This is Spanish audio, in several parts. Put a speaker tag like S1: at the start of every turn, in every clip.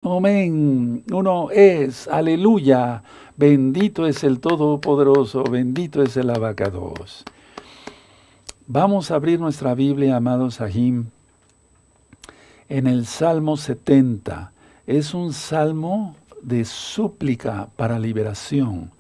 S1: Amén. Uno es, aleluya. Bendito es el Todopoderoso, bendito es el Abacados. Vamos a abrir nuestra Biblia, amados Sahim, en el Salmo 70. Es un salmo de súplica para liberación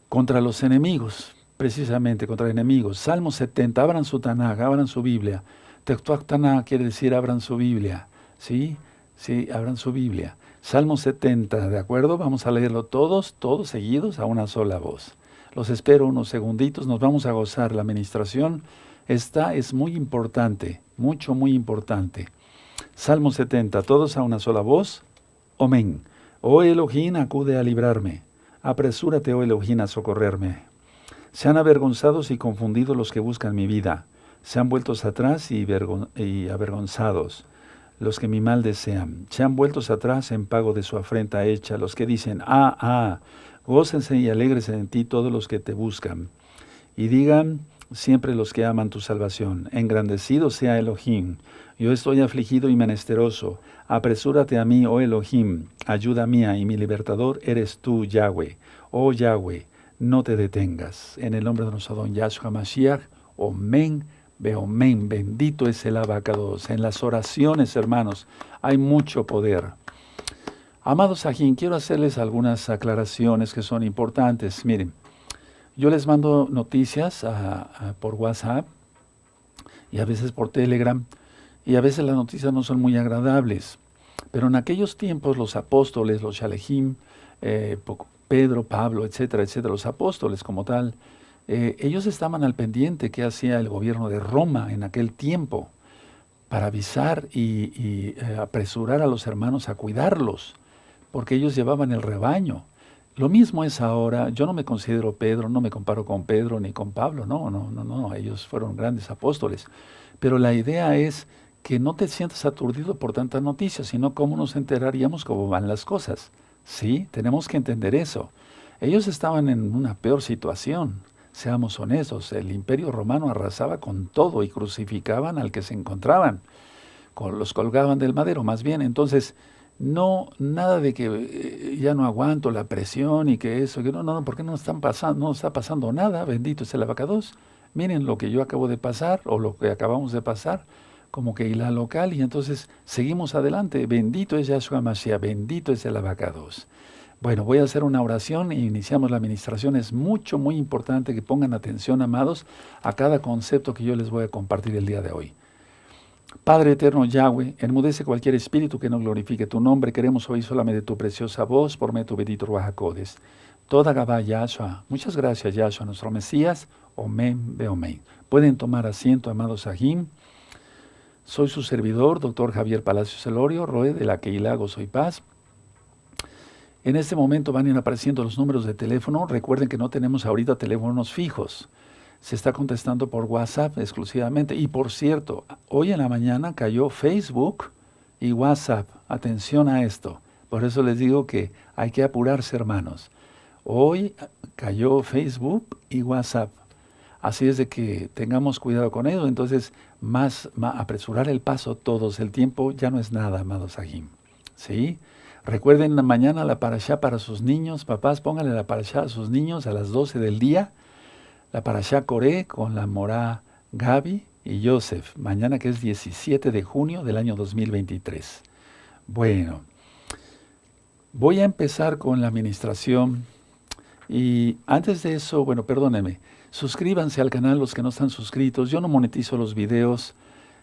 S1: contra los enemigos, precisamente contra enemigos. Salmo 70, abran su Tanaj, abran su Biblia. Tetuach Tanaj quiere decir abran su Biblia, ¿sí? Sí, abran su Biblia. Salmo 70, ¿de acuerdo? Vamos a leerlo todos seguidos a una sola voz. Los espero unos segunditos, nos vamos a gozar la ministración. Esta es muy importante, muy importante. Salmo 70, todos a una sola voz. Amén. Oh Elohim, acude a librarme. Apresúrate, oh Elohim, a socorrerme. Sean avergonzados y confundidos los que buscan mi vida. Sean vueltos atrás y avergonzados los que mi mal desean. Sean vueltos atrás en pago de su afrenta hecha, los que dicen, gócense y alégrense en ti todos los que te buscan. Y digan siempre los que aman tu salvación, engrandecido sea Elohim. Yo estoy afligido y menesteroso. Apresúrate a mí, oh Elohim, ayuda mía y mi libertador eres tú, Yahweh. Oh Yahweh, no te detengas. En el nombre de nuestro don Yahshua Mashiach, amén. Beomén, bendito es el Abacados. En las oraciones, hermanos, hay mucho poder. Amados Sahim, quiero hacerles algunas aclaraciones que son importantes. Miren, yo les mando noticias por WhatsApp y a veces por Telegram, y a veces las noticias no son muy agradables. Pero en aquellos tiempos los apóstoles, los Shalehim, Pedro, Pablo, etcétera, etcétera, los apóstoles como tal, ellos estaban al pendiente qué hacía el gobierno de Roma en aquel tiempo para avisar y apresurar a los hermanos a cuidarlos, porque ellos llevaban el rebaño. Lo mismo es ahora. Yo no me considero Pedro, no me comparo con Pedro ni con Pablo, no, ellos fueron grandes apóstoles. Pero la idea es que no te sientas aturdido por tantas noticias, sino cómo nos enteraríamos cómo van las cosas. Sí, tenemos que entender eso. Ellos estaban en una peor situación. Seamos honestos, el Imperio Romano arrasaba con todo y crucificaban al que se encontraban, los colgaban del madero, más bien. Entonces, no, nada de que ya no aguanto la presión y que eso, que no, porque no está pasando nada, bendito es el Abacados. Miren lo que yo acabo de pasar o lo que acabamos de pasar, como que la local, y entonces seguimos adelante. Bendito es Yahshua Mashiach, bendito es el Abacados. Bueno, voy a hacer una oración e iniciamos la administración. Es muy importante que pongan atención, amados, a cada concepto que yo les voy a compartir el día de hoy. Padre eterno Yahweh, enmudece cualquier espíritu que no glorifique tu nombre. Queremos oír solamente tu preciosa voz por medio de tu bendito Ruach HaKodes. Toda Gabá Yahshua. Muchas gracias, Yahshua, nuestro Mesías. Omen, beomen. Pueden tomar asiento, amados Sahim. Soy su servidor, doctor Javier Palacios Elorio, Roe de la Keilah Gozo y Paz. En este momento van a ir apareciendo los números de teléfono. Recuerden que no tenemos ahorita teléfonos fijos. Se está contestando por WhatsApp exclusivamente. Y por cierto, hoy en la mañana cayó Facebook y WhatsApp. Atención a esto. Por eso les digo que hay que apurarse, hermanos. Hoy cayó Facebook y WhatsApp. Así es de que tengamos cuidado con ello. Entonces, más apresurar el paso todos. El tiempo ya no es nada, amados Sahim. ¿Sí? Recuerden mañana la parashá para sus niños. Papás, pónganle la parashá a sus niños a las 12 del día. La parashá Coré con la morá Gaby y Yosef. Mañana que es 17 de junio del año 2023. Bueno, voy a empezar con la administración. Y antes de eso, bueno, perdónenme. Suscríbanse al canal los que no están suscritos. Yo no monetizo los videos.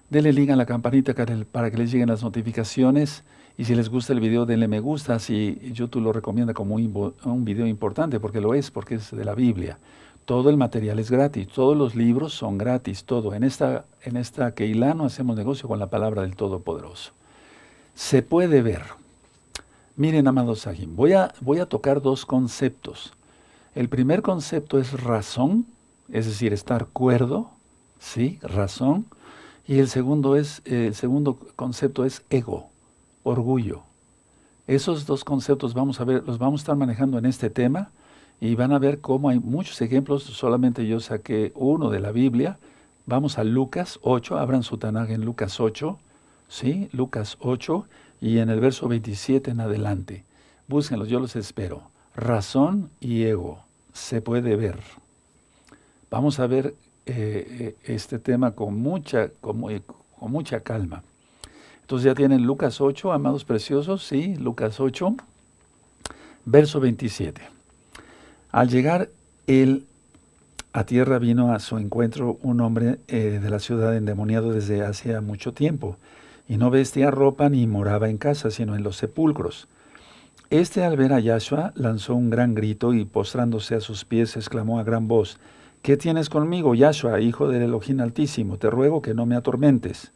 S1: Denle link a la campanita para que les lleguen las notificaciones. Y si les gusta el video, denle me gusta, si YouTube lo recomienda como un video importante, porque lo es, porque es de la Biblia. Todo el material es gratis, todos los libros son gratis, todo. En esta Keilah no hacemos negocio con la palabra del Todopoderoso. Se puede ver. Miren, amados Sahim, voy a tocar dos conceptos. El primer concepto es razón, es decir, estar cuerdo, ¿sí? Razón. Y el segundo concepto es ego. Orgullo. Esos dos conceptos los vamos a estar manejando en este tema y van a ver cómo hay muchos ejemplos. Solamente yo saqué uno de la Biblia. Vamos a Lucas 8, abran su Tanaj en Lucas 8, ¿sí? Lucas 8, y en el verso 27 en adelante. Búsquenlos, yo los espero. Razón y ego, se puede ver. Vamos a ver este tema con mucha calma. Entonces ya tienen Lucas 8, amados preciosos, sí, Lucas 8, verso 27. Al llegar él a tierra, vino a su encuentro un hombre de la ciudad endemoniado desde hacía mucho tiempo, y no vestía ropa ni moraba en casa, sino en los sepulcros. Este, al ver a Yahshua, lanzó un gran grito y postrándose a sus pies, exclamó a gran voz: ¿Qué tienes conmigo, Yahshua, hijo del Elohim Altísimo? Te ruego que no me atormentes.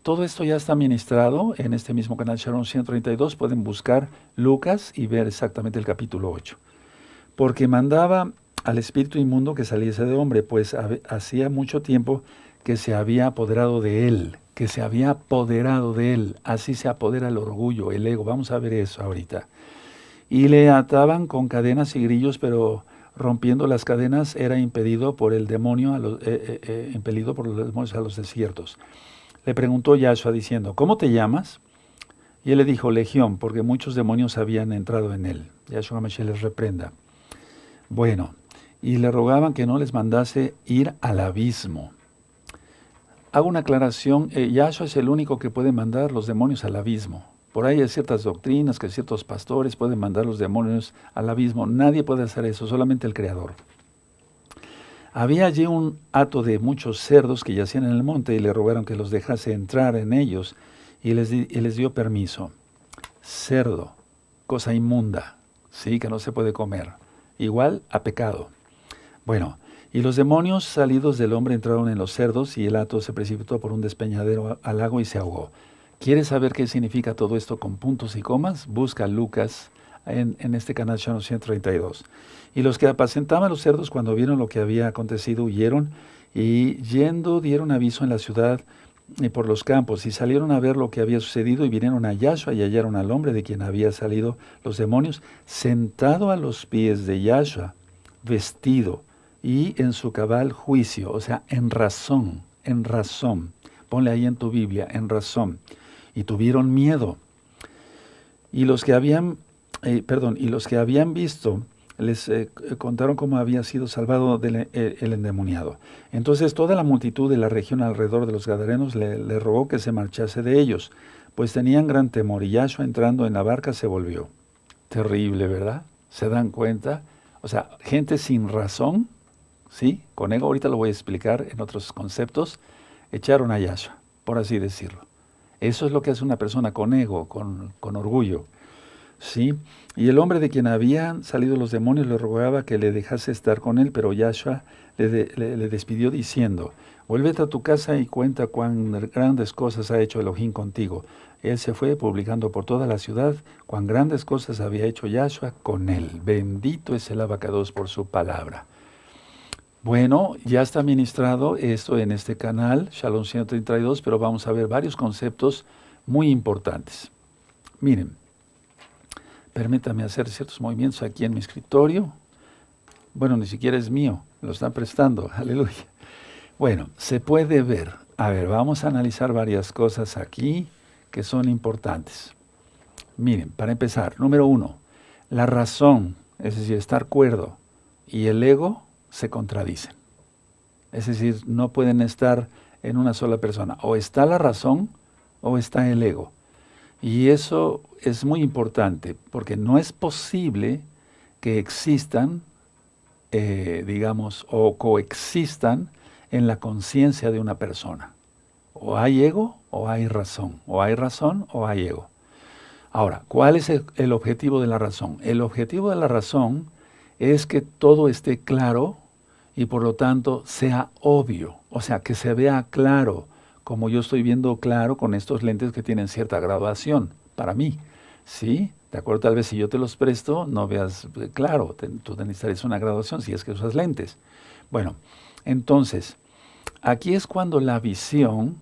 S1: Todo esto ya está ministrado en este mismo canal Shalom 132. Pueden buscar Lucas y ver exactamente el capítulo 8. Porque mandaba al espíritu inmundo que saliese de hombre, pues hacía mucho tiempo que se había apoderado de él, Así se apodera el orgullo, el ego. Vamos a ver eso ahorita. Y le ataban con cadenas y grillos, pero rompiendo las cadenas era impedido por el demonio, impelido por los demonios a los desiertos. Le preguntó Yahshua diciendo: ¿Cómo te llamas? Y él le dijo: Legión, porque muchos demonios habían entrado en él. Yahshua Mashiach les reprenda. Bueno, y le rogaban que no les mandase ir al abismo. Hago una aclaración, Yahshua es el único que puede mandar los demonios al abismo. Por ahí hay ciertas doctrinas que ciertos pastores pueden mandar los demonios al abismo. Nadie puede hacer eso, solamente el Creador. Había allí un hato de muchos cerdos que yacían en el monte y le rogaron que los dejase entrar en ellos y les dio permiso. Cerdo, cosa inmunda, sí, que no se puede comer. Igual a pecado. Bueno, y los demonios salidos del hombre entraron en los cerdos y el hato se precipitó por un despeñadero al lago y se ahogó. ¿Quieres saber qué significa todo esto con puntos y comas? Busca Lucas en este canal Shalom 132. Y los que apacentaban los cerdos, cuando vieron lo que había acontecido, huyeron y yendo dieron aviso en la ciudad y por los campos, y salieron a ver lo que había sucedido, y vinieron a Yahshua y hallaron al hombre de quien había salido los demonios, sentado a los pies de Yahshua, vestido y en su cabal juicio, o sea, en razón. Ponle ahí en tu Biblia, en razón. Y tuvieron miedo. Y los que habían visto les contaron cómo había sido salvado el endemoniado. Entonces toda la multitud de la región alrededor de los Gadarenos le rogó que se marchase de ellos, pues tenían gran temor, y Yahshua, entrando en la barca, se volvió. Terrible, ¿verdad? ¿Se dan cuenta? O sea, gente sin razón, ¿sí? Con ego, ahorita lo voy a explicar en otros conceptos, echaron a Yahshua, por así decirlo. Eso es lo que hace una persona con ego, con orgullo. ¿Sí? Y el hombre de quien habían salido los demonios le rogaba que le dejase estar con él, pero Yahshua le despidió diciendo: vuélvete a tu casa y cuenta cuán grandes cosas ha hecho Elohim contigo. Él se fue publicando por toda la ciudad cuán grandes cosas había hecho Yahshua con él. Bendito es el Abacados por su palabra. Bueno, ya está ministrado esto en este canal, Shalom 132, pero vamos a ver varios conceptos muy importantes. Miren. Permítame hacer ciertos movimientos aquí en mi escritorio. Bueno, ni siquiera es mío, me lo están prestando, aleluya. Bueno, se puede ver. A ver, vamos a analizar varias cosas aquí que son importantes. Miren, para empezar, número 1, la razón, es decir, estar cuerdo, y el ego se contradicen. Es decir, no pueden estar en una sola persona. O está la razón o está el ego. Y eso es muy importante, porque no es posible que existan, o coexistan en la conciencia de una persona. O hay ego o hay razón, o hay razón o hay ego. Ahora, ¿cuál es el objetivo de la razón? El objetivo de la razón es que todo esté claro y por lo tanto sea obvio, o sea, que se vea claro, como yo estoy viendo claro con estos lentes que tienen cierta graduación, para mí, ¿sí? De acuerdo, tal vez si yo te los presto, no veas claro, tú necesitarías una graduación si es que usas lentes. Bueno, entonces, aquí es cuando la visión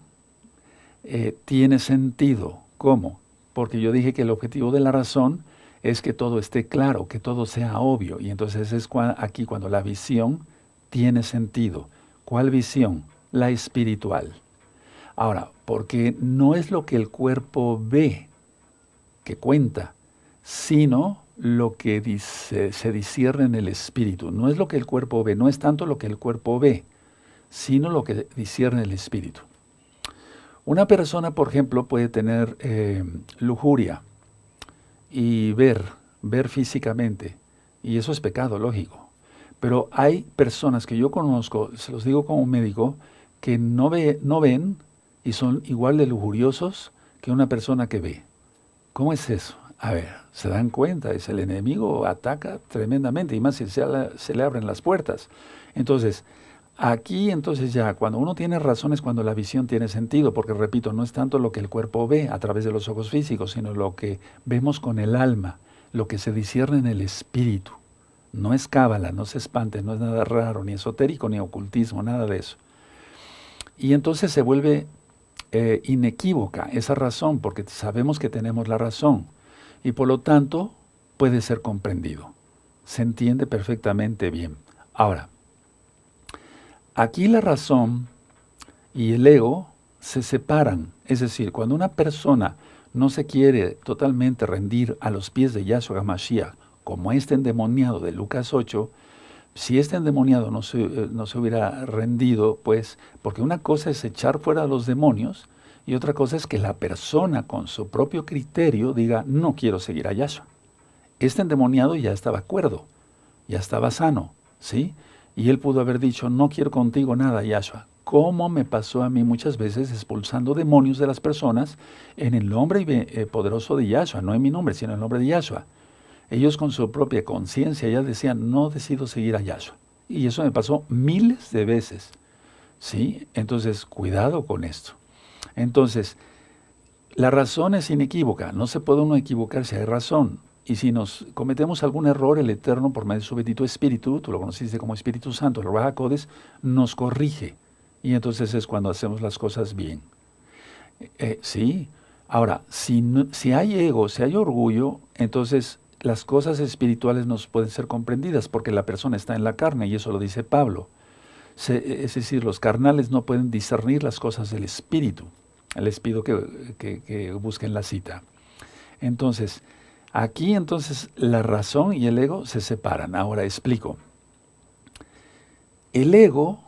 S1: tiene sentido. ¿Cómo? Porque yo dije que el objetivo de la razón es que todo esté claro, que todo sea obvio, y entonces es aquí cuando la visión tiene sentido. ¿Cuál visión? La espiritual. Ahora, porque no es lo que el cuerpo ve, que cuenta, sino lo que se discierne en el espíritu. No es lo que el cuerpo ve, no es tanto lo que el cuerpo ve, sino lo que discierne el espíritu. Una persona, por ejemplo, puede tener lujuria y ver físicamente, y eso es pecado, lógico. Pero hay personas que yo conozco, se los digo como médico, que no ven y son igual de lujuriosos que una persona que ve. ¿Cómo es eso? A ver, se dan cuenta, el enemigo ataca tremendamente, y más si se le abren las puertas. Entonces, aquí entonces ya, cuando uno tiene razón es cuando la visión tiene sentido, porque repito, no es tanto lo que el cuerpo ve a través de los ojos físicos, sino lo que vemos con el alma, lo que se discierne en el espíritu. No es cábala, no se espante, no es nada raro, ni esotérico, ni ocultismo, nada de eso. Y entonces se vuelve inequívoca esa razón, porque sabemos que tenemos la razón, y por lo tanto puede ser comprendido. Se entiende perfectamente bien. Ahora, aquí la razón y el ego se separan. Es decir, cuando una persona no se quiere totalmente rendir a los pies de Yahshua HaMashiach, como este endemoniado de Lucas 8, si este endemoniado no se hubiera rendido, pues, porque una cosa es echar fuera a los demonios y otra cosa es que la persona con su propio criterio diga, no quiero seguir a Yahshua. Este endemoniado ya estaba cuerdo, ya estaba sano, ¿sí? Y él pudo haber dicho, no quiero contigo nada, Yahshua. Como me pasó a mí muchas veces expulsando demonios de las personas en el nombre poderoso de Yahshua, no en mi nombre, sino en el nombre de Yahshua. Ellos con su propia conciencia ya decían, no decido seguir a Yahshua. Y eso me pasó miles de veces, ¿sí? Entonces, cuidado con esto. Entonces, la razón es inequívoca, no se puede uno equivocar si hay razón. Y si nos cometemos algún error, el Eterno, por medio de su bendito Espíritu, tú lo conociste como Espíritu Santo, el Ruach HaKodesh, nos corrige. Y entonces es cuando hacemos las cosas bien. Sí. Ahora, si hay ego, si hay orgullo, entonces las cosas espirituales no pueden ser comprendidas porque la persona está en la carne, y eso lo dice Pablo. Es decir, los carnales no pueden discernir las cosas del Espíritu. Les pido que busquen la cita. Entonces, aquí entonces la razón y el ego se separan. Ahora explico. El ego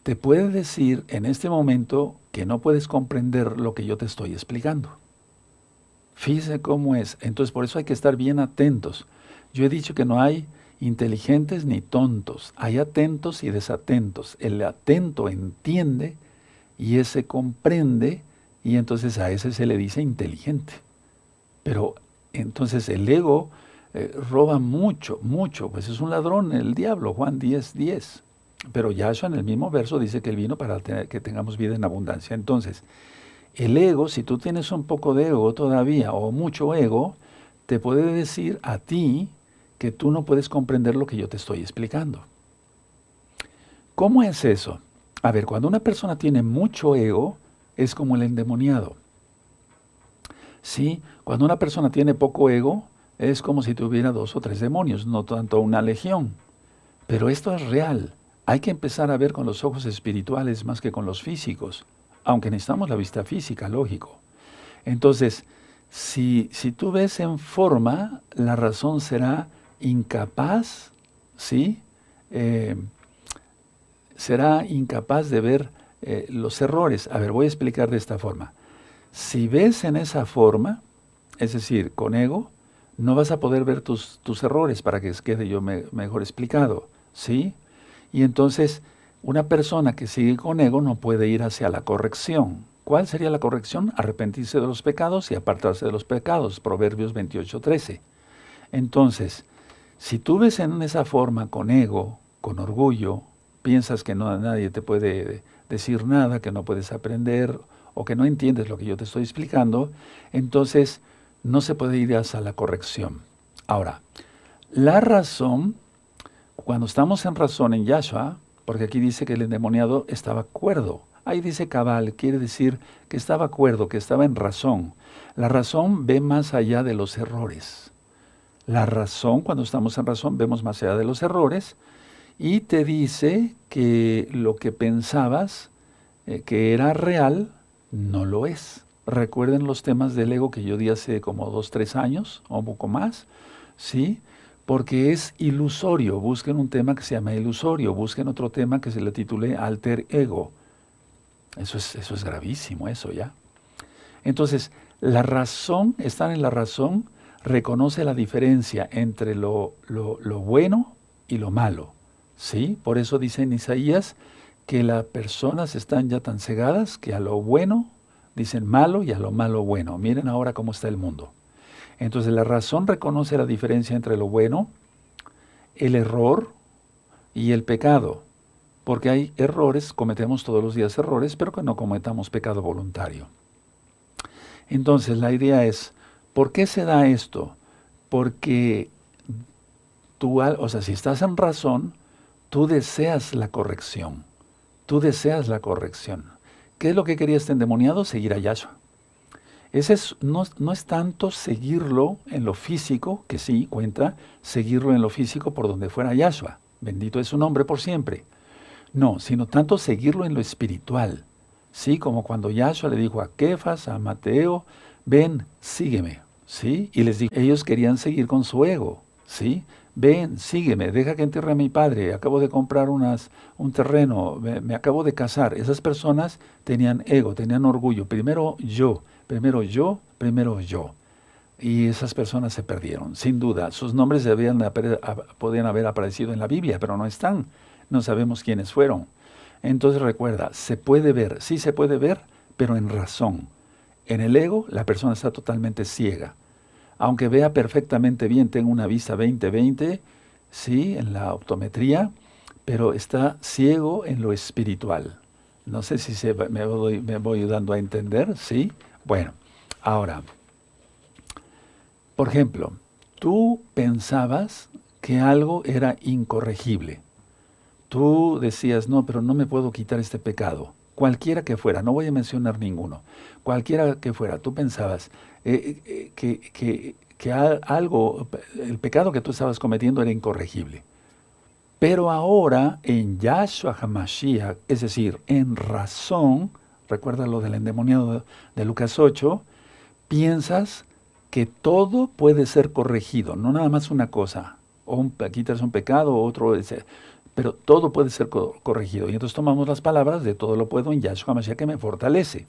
S1: te puede decir en este momento que no puedes comprender lo que yo te estoy explicando. Fíjese cómo es. Entonces, por eso hay que estar bien atentos. Yo he dicho que no hay inteligentes ni tontos. Hay atentos y desatentos. El atento entiende y ese comprende, y entonces a ese se le dice inteligente. Pero entonces el ego roba mucho, pues es un ladrón, el diablo, Juan 10:10. Pero Yahshua en el mismo verso dice que él vino para que tengamos vida en abundancia. Entonces, el ego, si tú tienes un poco de ego todavía o mucho ego, te puede decir a ti que tú no puedes comprender lo que yo te estoy explicando. ¿Cómo es eso? A ver, cuando una persona tiene mucho ego, es como el endemoniado. Sí, cuando una persona tiene poco ego, es como si tuviera 2 o 3 demonios, no tanto una legión. Pero esto es real. Hay que empezar a ver con los ojos espirituales más que con los físicos, aunque necesitamos la vista física, lógico. Entonces, si tú ves en forma, la razón será incapaz, ¿sí? Será incapaz de ver los errores. A ver, voy a explicar de esta forma. Si ves en esa forma, es decir, con ego, no vas a poder ver tus errores para que quede yo mejor explicado, ¿sí? Y entonces, una persona que sigue con ego no puede ir hacia la corrección. ¿Cuál sería la corrección? Arrepentirse de los pecados y apartarse de los pecados, Proverbios 28:13. Entonces, si tú ves en esa forma con ego, con orgullo, piensas que nadie te puede decir nada, que no puedes aprender o que no entiendes lo que yo te estoy explicando, entonces no se puede ir hacia la corrección. Ahora, la razón, cuando estamos en razón en Yahshua, porque aquí dice que el endemoniado estaba cuerdo. Ahí dice cabal, quiere decir que estaba cuerdo, que estaba en razón. La razón ve más allá de los errores. La razón, cuando estamos en razón, vemos más allá de los errores y te dice que lo que pensabas que era real, no lo es. recuerden los temas del ego que yo di hace como 2, 3 años o un poco más, ¿sí? Porque es ilusorio. Busquen un tema que se llama ilusorio, busquen otro tema que se le titule alter ego. Eso es gravísimo, eso ya. Entonces, la razón, estar en la razón, reconoce la diferencia entre lo bueno y lo malo, ¿sí? Por eso dice en Isaías que las personas están ya tan cegadas que a lo bueno dicen malo y a lo malo bueno. Miren ahora cómo está el mundo. Entonces, la razón reconoce la diferencia entre lo bueno, el error y el pecado. Porque hay errores, cometemos todos los días errores, pero que no cometamos pecado voluntario. Entonces, la idea es, ¿por qué se da esto? Porque tú, o sea, si estás en razón, tú deseas la corrección. Tú deseas la corrección. ¿Qué es lo que quería este endemoniado? Seguir a Yahshua. No es tanto seguirlo en lo físico, que sí cuenta, seguirlo en lo físico por donde fuera Yahshua. Bendito es su nombre por siempre. No, sino tanto seguirlo en lo espiritual. Sí, como cuando Yahshua le dijo a Kefas, a Mateo, ven, sígueme. ¿Sí? Y les dijo, ellos querían seguir con su ego. ¿Sí? Ven, sígueme, deja que entierre a mi padre, acabo de comprar un terreno, me acabo de casar. Esas personas tenían ego, tenían orgullo. Primero yo, primero yo, primero yo. Y esas personas se perdieron, sin duda. Sus nombres podían haber aparecido en la Biblia, pero no están. No sabemos quiénes fueron. Entonces recuerda, se puede ver, sí se puede ver, pero en razón. En el ego, la persona está totalmente ciega. Aunque vea perfectamente bien, tenga una vista 20/20, sí, en la optometría, pero está ciego en lo espiritual. No sé si me voy dando a entender, ¿sí? Bueno, ahora, por ejemplo, tú pensabas que algo era incorregible. Tú decías, no, pero no me puedo quitar este pecado. Cualquiera que fuera, no voy a mencionar ninguno. Cualquiera que fuera, tú pensabas algo, el pecado que tú estabas cometiendo era incorregible. Pero ahora, en Yahshua HaMashiach, es decir, en razón, recuerda lo del endemoniado de Lucas 8, piensas que todo puede ser corregido, no nada más una cosa, o quitarse un pecado, o otro, pero todo puede ser corregido. Y entonces tomamos las palabras de todo lo puedo en Yahshua HaMashiach que me fortalece.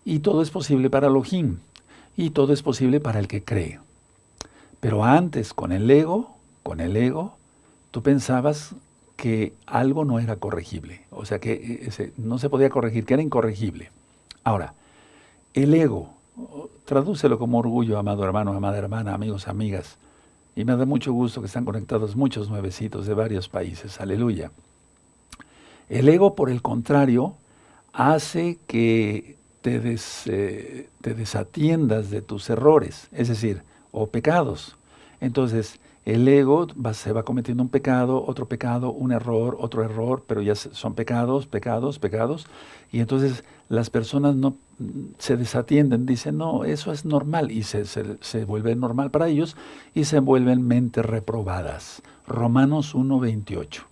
S1: Y todo es posible para Elohim, y todo es posible para el que cree. Pero antes, con el ego, tú pensabas que algo no era corregible, o sea que no se podía corregir, que era incorregible. Ahora, el ego, tradúcelo como orgullo, amado hermano, amada hermana, amigos, amigas. Y me da mucho gusto que están conectados muchos nuevecitos de varios países. Aleluya. El ego, por el contrario, hace que te desatiendas de tus errores, es decir, o pecados. Entonces, el ego se va cometiendo un pecado, un error, otro error, pero ya son pecados. Y entonces las personas no se desatienden, dicen, no, eso es normal, y se vuelve normal para ellos y se vuelven mentes reprobadas. Romanos 1:28.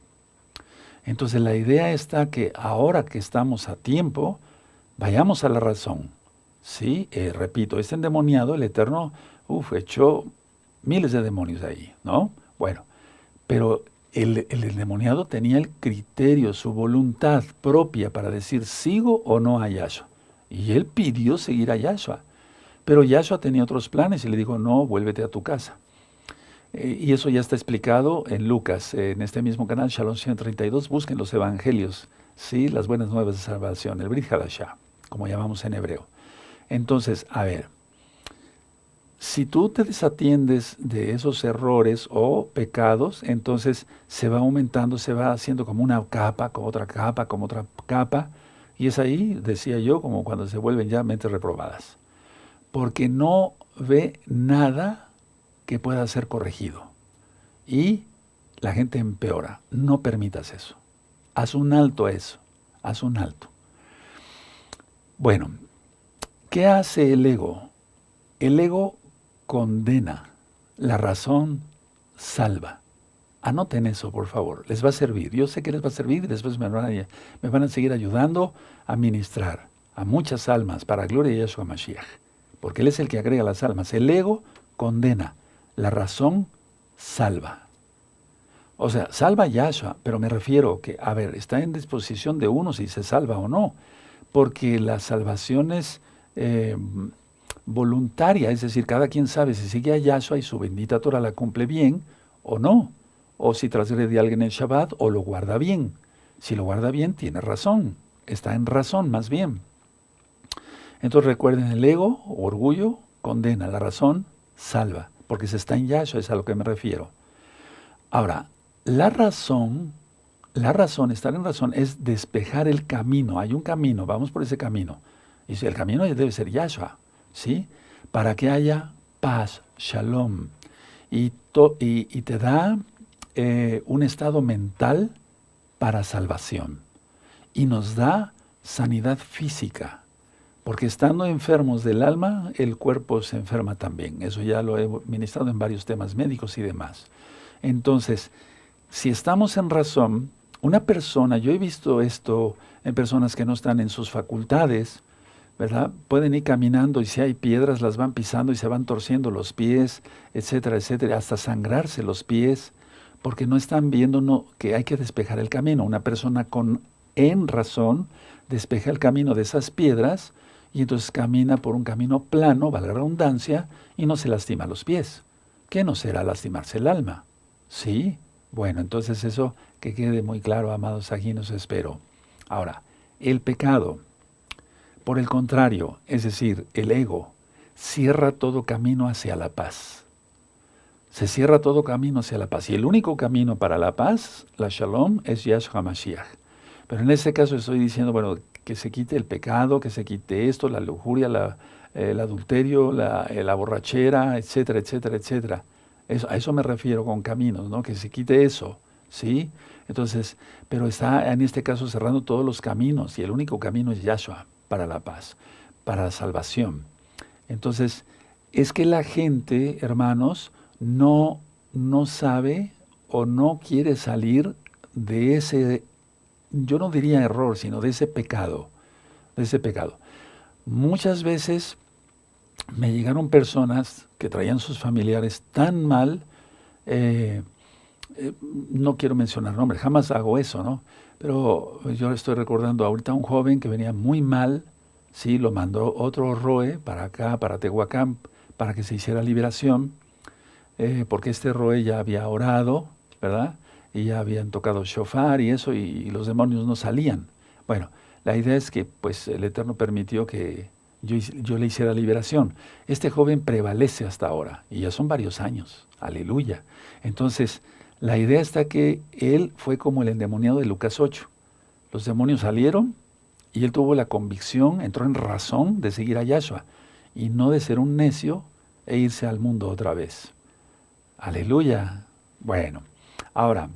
S1: Entonces la idea está que ahora que estamos a tiempo, vayamos a la razón. Sí, repito, este endemoniado, el Eterno, echó miles de demonios ahí, ¿no? Bueno, pero el endemoniado tenía el criterio, su voluntad propia para decir, ¿sigo o no a Yahshua? Y él pidió seguir a Yahshua. Pero Yahshua tenía otros planes y le dijo, no, vuélvete a tu casa. Y eso ya está explicado en Lucas, en este mismo canal, Shalom 132, busquen los evangelios, ¿sí? Las buenas nuevas de salvación, el Brit Hadashah, como llamamos en hebreo. Entonces, a ver, si tú te desatiendes de esos errores o pecados, entonces se va aumentando, se va haciendo como una capa, como otra capa, y es ahí, decía yo, como cuando se vuelven ya mentes reprobadas. Porque no ve nada que pueda ser corregido. Y la gente empeora. No permitas eso. Haz un alto a eso. Haz un alto. Bueno, ¿qué hace el ego? El ego condena. La razón salva. Anoten eso, por favor. Les va a servir. Yo sé que les va a servir y después me van a seguir ayudando a ministrar. a muchas almas para gloria de Yahshua Mashiach, porque Él es el que agrega las almas. El ego condena, la razón salva. O sea, salva a Yahshua, pero me refiero que, a ver, está en disposición de uno si se salva o no, porque la salvación es voluntaria, es decir, cada quien sabe si sigue a Yahshua y su bendita Torah la cumple bien o no, o si transgrede a alguien el Shabbat o lo guarda bien. Si lo guarda bien, tiene razón, está en razón más bien. Entonces recuerden, el ego, orgullo, condena, la razón salva, porque se está en Yahshua, es a lo que me refiero. Ahora, la razón, estar en razón, es despejar el camino. Hay un camino, vamos por ese camino. Y el camino debe ser Yahshua, ¿sí? Para que haya paz, shalom. Y te da un estado mental para salvación. Y nos da sanidad física. Porque estando enfermos del alma, el cuerpo se enferma también. Eso ya lo he ministrado en varios temas médicos y demás. Entonces, si estamos en razón, una persona, yo he visto esto en personas que no están en sus facultades, ¿verdad? Pueden ir caminando y si hay piedras las van pisando y se van torciendo los pies, etcétera, etcétera, hasta sangrarse los pies, porque no están viendo que hay que despejar el camino. Una persona en razón despeja el camino de esas piedras y entonces camina por un camino plano, valga la redundancia, y no se lastima los pies. ¿Qué no será lastimarse el alma? Sí, bueno, entonces eso que quede muy claro, amados, aquí nos espero. Ahora, el pecado, por el contrario, es decir, el ego, cierra todo camino hacia la paz. Se cierra todo camino hacia la paz. Y el único camino para la paz, la shalom, es Yahshua Mashiach. Pero en este caso estoy diciendo, bueno, que se quite el pecado, que se quite esto, la lujuria, el adulterio, la borrachera, etcétera, etcétera, etcétera. A eso me refiero con caminos, ¿no? Que se quite eso, ¿sí? Entonces, pero está en este caso cerrando todos los caminos y el único camino es Yahshua para la paz, para la salvación. Entonces, es que la gente, hermanos, no sabe o no quiere salir de ese, yo no diría error, sino de ese pecado, Muchas veces me llegaron personas que traían sus familiares tan mal, no quiero mencionar nombres, jamás hago eso, ¿no? Pero yo estoy recordando ahorita a un joven que venía muy mal, sí, lo mandó otro Roe para acá, para Tehuacán, para que se hiciera liberación, porque este Roe ya había orado, ¿verdad? Y ya habían tocado shofar y eso, y los demonios no salían. Bueno, la idea es que pues el Eterno permitió que yo le hiciera liberación. Este joven prevalece hasta ahora, y ya son varios años, aleluya. Entonces, la idea está que él fue como el endemoniado de Lucas 8. Los demonios salieron, y él tuvo la convicción, entró en razón de seguir a Yahshua, y no de ser un necio e irse al mundo otra vez. Aleluya. Bueno, ahora,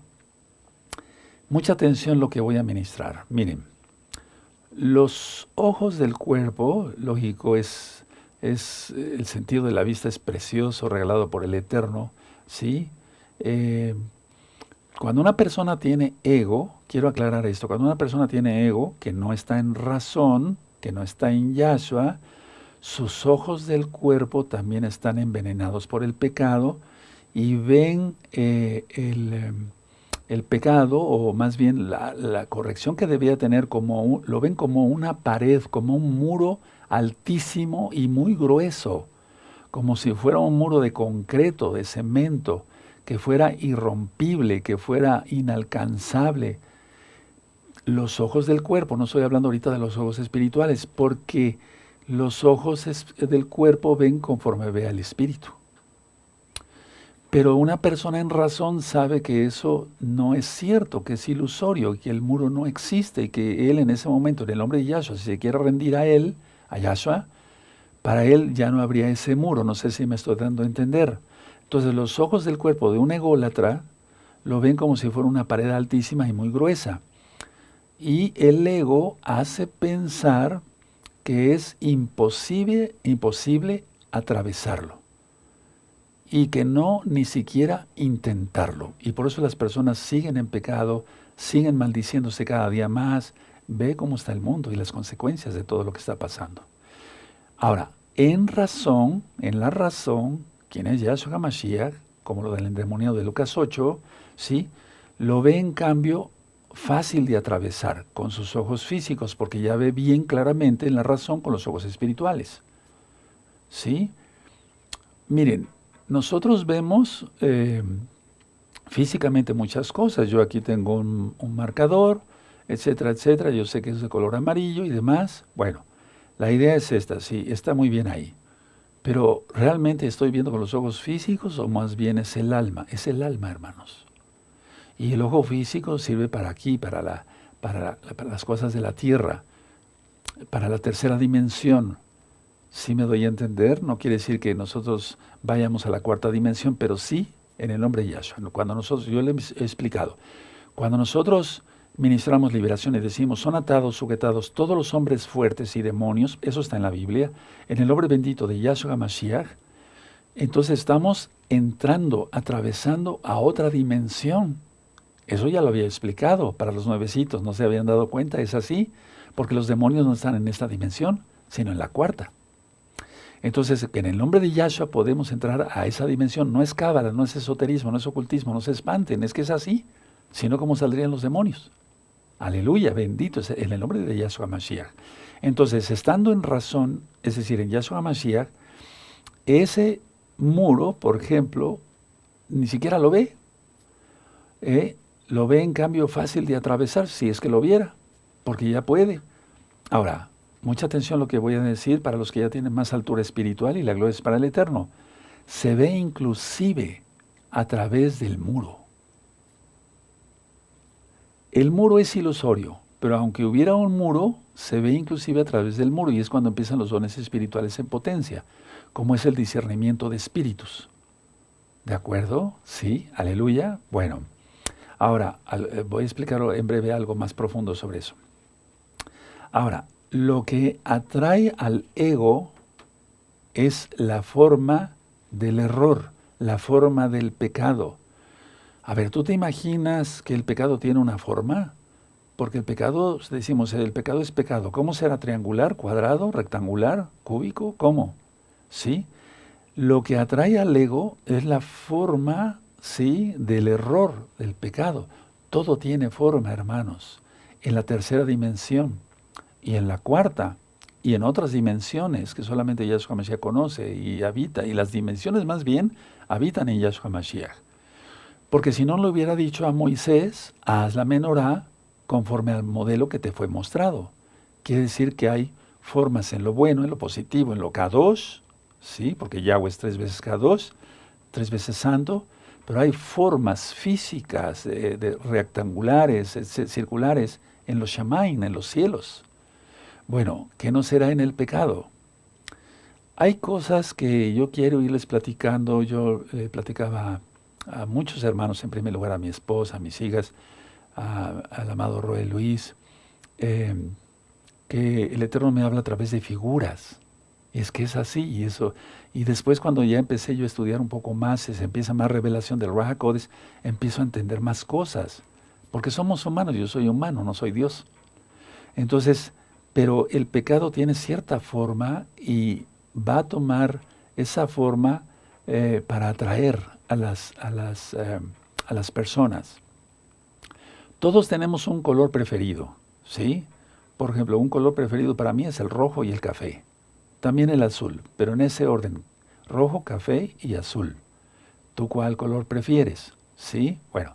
S1: mucha atención lo que voy a ministrar. Miren, los ojos del cuerpo, lógico, es el sentido de la vista es precioso, regalado por el Eterno, ¿sí? Cuando una persona tiene ego, quiero aclarar esto, cuando una persona tiene ego, que no está en razón, que no está en Yahshua, sus ojos del cuerpo también están envenenados por el pecado y ven el pecado, o más bien la corrección que debía tener, lo ven como una pared, como un muro altísimo y muy grueso, como si fuera un muro de concreto, de cemento, que fuera irrompible, que fuera inalcanzable. Los ojos del cuerpo, no estoy hablando ahorita de los ojos espirituales, porque los ojos del cuerpo ven conforme ve al espíritu. Pero una persona en razón sabe que eso no es cierto, que es ilusorio, que el muro no existe y que él en ese momento, en el nombre de Yahshua, si se quiere rendir a él, a Yahshua, para él ya no habría ese muro. No sé si me estoy dando a entender. Entonces los ojos del cuerpo de un ególatra lo ven como si fuera una pared altísima y muy gruesa. Y el ego hace pensar que es imposible atravesarlo. Y que no ni siquiera intentarlo. Y por eso las personas siguen en pecado, siguen maldiciéndose cada día más, ve cómo está el mundo y las consecuencias de todo lo que está pasando. Ahora, en la razón, quien es Yahshua HaMashiach, como lo del endemoniado de Lucas 8, ¿sí? Lo ve en cambio fácil de atravesar con sus ojos físicos, porque ya ve bien claramente en la razón con los ojos espirituales. ¿Sí? Miren, nosotros vemos físicamente muchas cosas. Yo aquí tengo un marcador, etcétera, etcétera. Yo sé que es de color amarillo y demás. Bueno, la idea es esta, sí, está muy bien ahí. Pero ¿realmente estoy viendo con los ojos físicos o más bien es el alma? Es el alma, hermanos. Y el ojo físico sirve para aquí, para las cosas de la tierra, para la tercera dimensión. Sí me doy a entender, no quiere decir que nosotros vayamos a la cuarta dimensión, pero sí en el nombre de Yahshua. Cuando nosotros, yo le he explicado, cuando nosotros ministramos liberación y decimos, son atados, sujetados todos los hombres fuertes y demonios, eso está en la Biblia, en el nombre bendito de Yahshua Mashiach, entonces estamos entrando, atravesando a otra dimensión. Eso ya lo había explicado para los nuevecitos, no se habían dado cuenta, es así, porque los demonios no están en esta dimensión, sino en la cuarta. Entonces, en el nombre de Yahshua podemos entrar a esa dimensión. No es cábala, no es esoterismo, no es ocultismo, no se espanten, es que es así. Si no, ¿cómo saldrían los demonios? Aleluya, bendito es en el nombre de Yahshua Mashiach. Entonces, estando en razón, es decir, en Yahshua Mashiach, ese muro, por ejemplo, ni siquiera lo ve. Lo ve en cambio fácil de atravesar, si es que lo viera, porque ya puede. Ahora, mucha atención a lo que voy a decir para los que ya tienen más altura espiritual y la gloria es para el Eterno. Se ve inclusive a través del muro. El muro es ilusorio, pero aunque hubiera un muro, se ve inclusive a través del muro y es cuando empiezan los dones espirituales en potencia, como es el discernimiento de espíritus. ¿De acuerdo? Sí, aleluya. Bueno, ahora voy a explicar en breve algo más profundo sobre eso. Ahora, lo que atrae al ego es la forma del error, la forma del pecado. A ver, ¿tú te imaginas que el pecado tiene una forma? Porque el pecado, decimos, el pecado es pecado. ¿Cómo será? ¿Triangular, cuadrado, rectangular, cúbico? ¿Cómo? ¿Sí? Lo que atrae al ego es la forma, ¿sí?, del error, del pecado. Todo tiene forma, hermanos, en la tercera dimensión y en la cuarta y en otras dimensiones que solamente Yahshua Mashiach conoce y habita. Y las dimensiones más bien habitan en Yahshua Mashiach. Porque si no le hubiera dicho a Moisés, haz la menorá conforme al modelo que te fue mostrado. Quiere decir que hay formas en lo bueno, en lo positivo, en lo kadosh, ¿sí? Porque Yahweh es 3 veces kadosh, 3 veces santo, pero hay formas físicas, rectangulares, circulares, en los shamaim, en los cielos. Bueno, ¿qué no será en el pecado? Hay cosas que yo quiero irles platicando. Yo platicaba a muchos hermanos, en primer lugar a mi esposa, a mis hijas, al amado Roel Luis, que el Eterno me habla a través de figuras. Y es que es así, y eso. Y después cuando ya empecé yo a estudiar un poco más, se empieza más revelación del Ruach HaKodesh, empiezo a entender más cosas. Porque somos humanos, yo soy humano, no soy Dios. Entonces, pero el pecado tiene cierta forma y va a tomar esa forma para atraer a las personas. Todos tenemos un color preferido, ¿sí? Por ejemplo, un color preferido para mí es el rojo y el café. También el azul, pero en ese orden, rojo, café y azul. ¿Tú cuál color prefieres? ¿Sí? Bueno,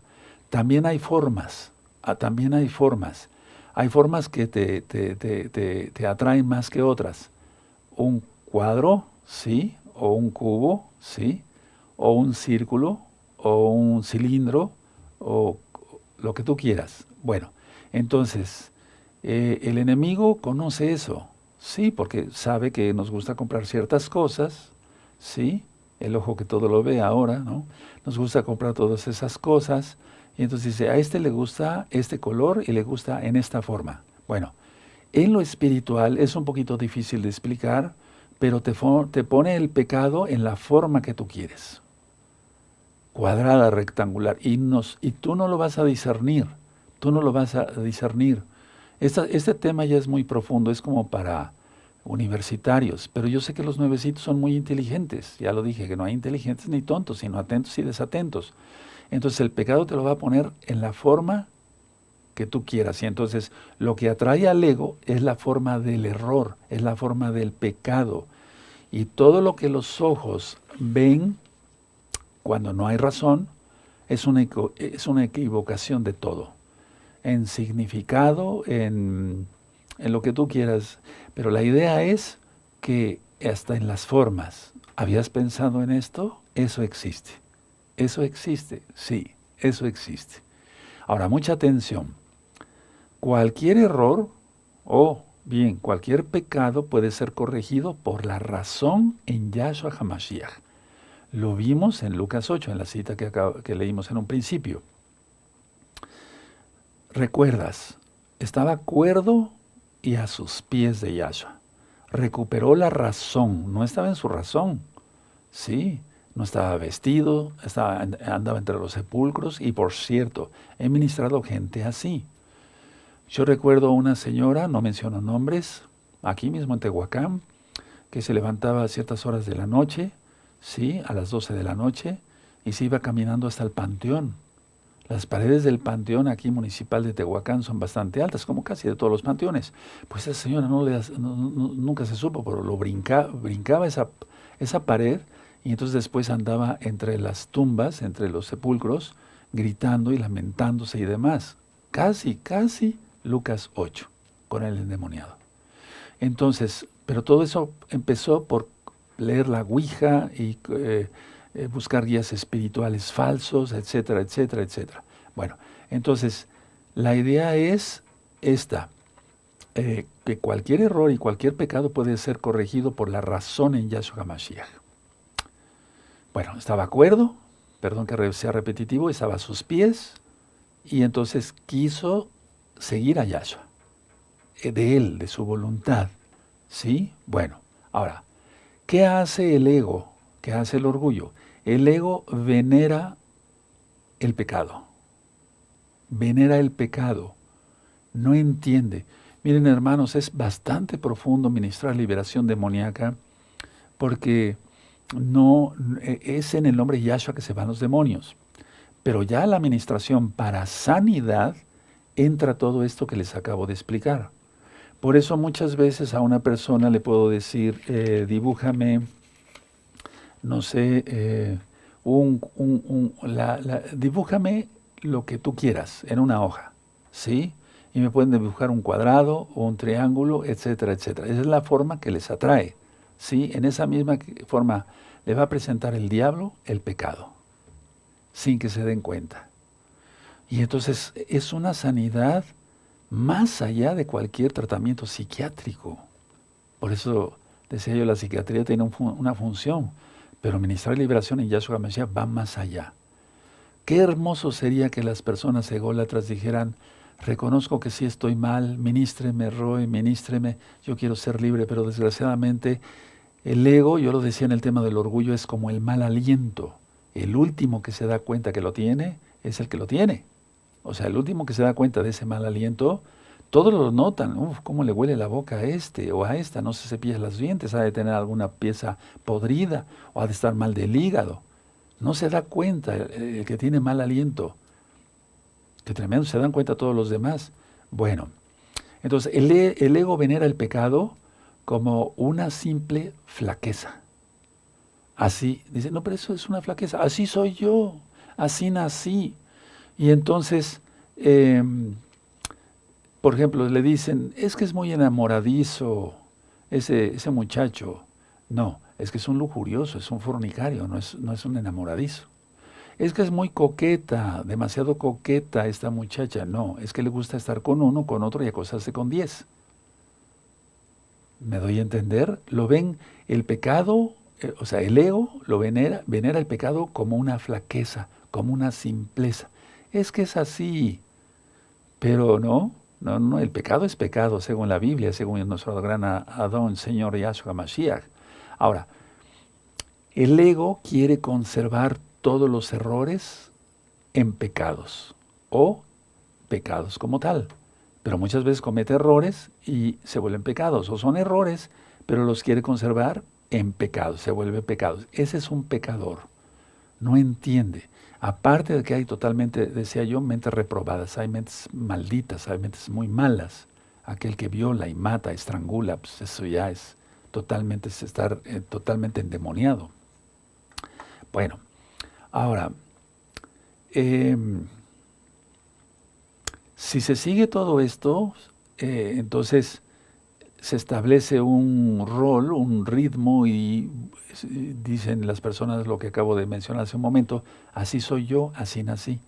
S1: también hay formas, también hay formas. Hay formas que te atraen más que otras. Un cuadro, ¿sí? O un cubo, ¿sí? O un círculo, o un cilindro, o lo que tú quieras. Bueno, entonces, el enemigo conoce eso, ¿sí? Porque sabe que nos gusta comprar ciertas cosas, ¿sí? El ojo que todo lo ve ahora, ¿no? Nos gusta comprar todas esas cosas. Y entonces dice, a este le gusta este color y le gusta en esta forma. Bueno, en lo espiritual es un poquito difícil de explicar, pero te pone el pecado en la forma que tú quieres. Cuadrada, rectangular. Y tú no lo vas a discernir. Tú no lo vas a discernir. Este tema ya es muy profundo, es como para universitarios, pero yo sé que los nuevecitos son muy inteligentes. Ya lo dije, que no hay inteligentes ni tontos, sino atentos y desatentos. Entonces el pecado te lo va a poner en la forma que tú quieras. Y entonces lo que atrae al ego es la forma del error, es la forma del pecado. Y todo lo que los ojos ven cuando no hay razón es una equivocación de todo. En significado, en lo que tú quieras. Pero la idea es que hasta en las formas, ¿habías pensado en esto? Eso existe. Eso existe, sí, eso existe. Ahora, mucha atención. Cualquier error o bien cualquier pecado puede ser corregido por la razón en Yahshua HaMashiach. Lo vimos en Lucas 8, en la cita que leímos en un principio. ¿Recuerdas? Estaba cuerdo y a sus pies de Yahshua. Recuperó la razón, no estaba en su razón. Sí, no estaba vestido, andaba entre los sepulcros y por cierto, he ministrado gente así. Yo recuerdo a una señora, no menciono nombres, aquí mismo en Tehuacán, que se levantaba a ciertas horas de la noche, sí, a las 12 de la noche, y se iba caminando hasta el panteón. Las paredes del panteón aquí municipal de Tehuacán son bastante altas, como casi de todos los panteones. Pues esa señora nunca se supo, pero brincaba esa pared y entonces después andaba entre las tumbas, entre los sepulcros, gritando y lamentándose y demás. Casi Lucas 8, con el endemoniado. Entonces, pero todo eso empezó por leer la Ouija y buscar guías espirituales falsos, etcétera, etcétera, etcétera. Bueno, entonces, la idea es esta, que cualquier error y cualquier pecado puede ser corregido por la razón en Yahshua HaMashiach. Bueno, estaba cuerdo, perdón que sea repetitivo, estaba a sus pies y entonces quiso seguir a Yahshua, de él, de su voluntad. ¿Sí? Bueno, ahora, ¿qué hace el ego? ¿Qué hace el orgullo? El ego venera el pecado. Venera el pecado. No entiende. Miren, hermanos, es bastante profundo ministrar liberación demoníaca porque no es en el nombre de Yahshua que se van los demonios. Pero ya la administración para sanidad entra todo esto que les acabo de explicar. Por eso muchas veces a una persona le puedo decir, dibújame, no sé, dibújame lo que tú quieras en una hoja, ¿sí? Y me pueden dibujar un cuadrado o un triángulo, etcétera, etcétera. Esa es la forma que les atrae, ¿sí? En esa misma forma le va a presentar el diablo el pecado, sin que se den cuenta. Y entonces es una sanidad más allá de cualquier tratamiento psiquiátrico. Por eso decía yo, la psiquiatría tiene una función, pero ministrar liberación en Yahshua HaMashiach va más allá. Qué hermoso sería que las personas ególatras dijeran, reconozco que sí estoy mal, ministreme, Roy, ministreme, yo quiero ser libre, pero desgraciadamente el ego, yo lo decía en el tema del orgullo, es como el mal aliento. El último que se da cuenta que lo tiene es el que lo tiene. O sea, el último que se da cuenta de ese mal aliento, todos lo notan. Uf, cómo le huele la boca a este o a esta, no se cepilla los dientes, ha de tener alguna pieza podrida o ha de estar mal del hígado. No se da cuenta el que tiene mal aliento. Qué tremendo, se dan cuenta todos los demás. Bueno, entonces el ego venera el pecado como una simple flaqueza. Así, dice, no, pero eso es una flaqueza, así soy yo, así nací. Y entonces, por ejemplo, le dicen, es que es muy enamoradizo ese muchacho. No, es que es un lujurioso, es un fornicario, no es un enamoradizo. Es que es muy coqueta, demasiado coqueta esta muchacha. No, es que le gusta estar con uno, con otro y acostarse con 10. ¿Me doy a entender? Lo ven el pecado, o sea, el ego lo venera el pecado como una flaqueza, como una simpleza. Es que es así, pero no, el pecado es pecado, según la Biblia, según nuestro gran Adón, Señor Yahshua Mashiach. Ahora, el ego quiere conservar todos los errores en pecados, o pecados como tal. pero muchas veces comete errores y se vuelven pecados, o son errores, pero los quiere conservar en pecados, se vuelve pecados. Ese es un pecador, no entiende. Aparte de que hay totalmente, decía yo, mentes reprobadas, hay mentes malditas, hay mentes muy malas. Aquel que viola y mata, estrangula, pues eso ya es totalmente, es estar totalmente endemoniado. Bueno, ahora, si se sigue todo esto, entonces se establece un rol, un ritmo y dicen las personas lo que acabo de mencionar hace un momento, así soy yo, así nací.